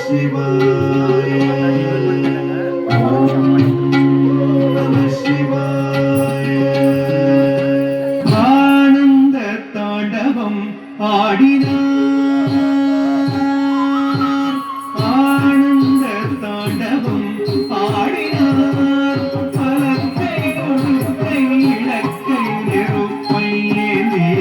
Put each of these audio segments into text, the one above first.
சிவாய நம சிவாய. ஆனந்த தாண்டவம் ஆடினார், ஆனந்த தாண்டவம் ஆடினார். பலத்தை கொடுத்தை இலக்கை நெருப்பை ஏந்திய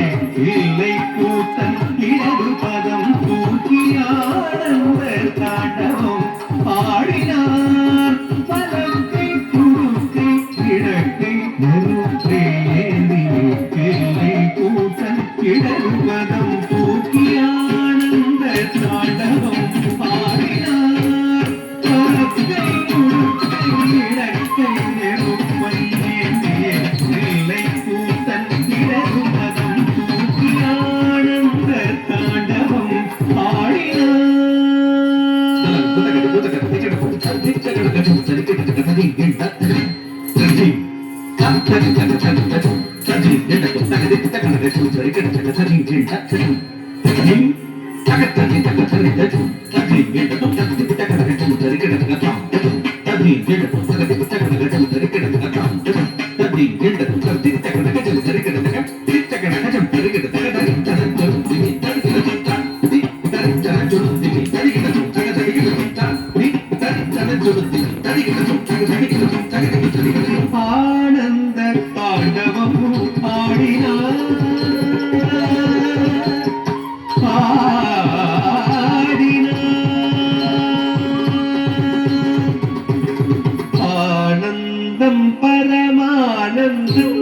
இல்லை கூத்தன் இடது பதம் தூக்கி ஆனந்த தாண்டவம் ஆடினார். பலத்தை கொடுத்தை இலக்கை நெருப்பை ஏந்திய இல்லை கூத்தன் இடது பதம் தூக்கி ஆனந்த தாண்டவம் ஆடினார். பலத்தை கொடுத்தை இலக்கை நெருப்பை ஏந்திய இல்லை கூத்தன் இடது பதம் தூக்கி ஆனந்த தாண்டவம் ஆடினார். ஆனந்த தாண்டவம் ஆடினார், ஆனந்தம் பரமானந்தம்,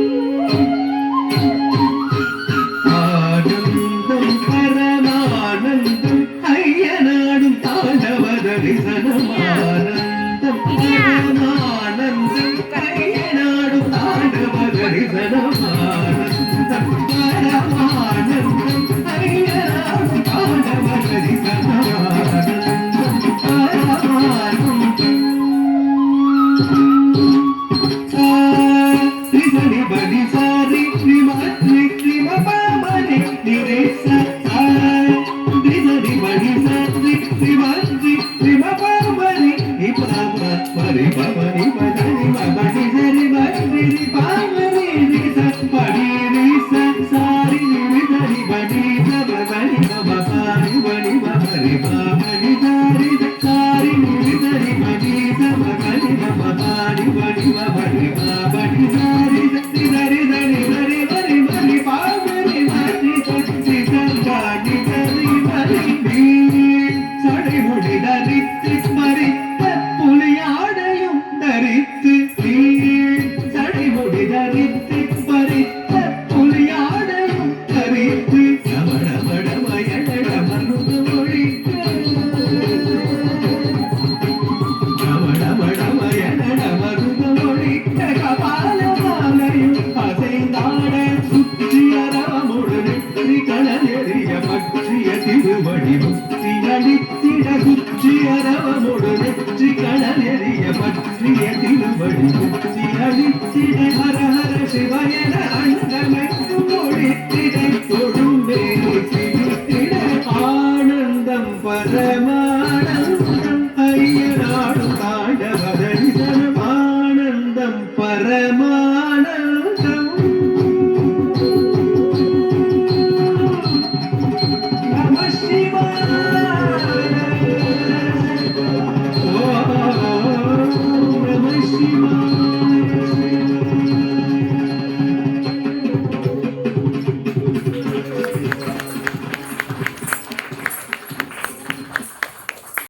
ஆனந்தம் பரமானந்தம் ஐயனாடும் தாண்டவ தரிசனம். ஆனந்தம் பரமானந்தம் ஐயனாடும் தாண்டவ தரிசனம். ஆனந்தம் பரமானந்தம் ஐயனாடும் தாண்டவ தரிசனம். ஆனந்தம் பரமானந்தம் ரிசனி படி சாரி ரிமாத்ரி ரிமபாமனி நிரேச. ரிசனி படி சாரி ரிமாத்ரி ரிமபாமனி நிபாம பரிப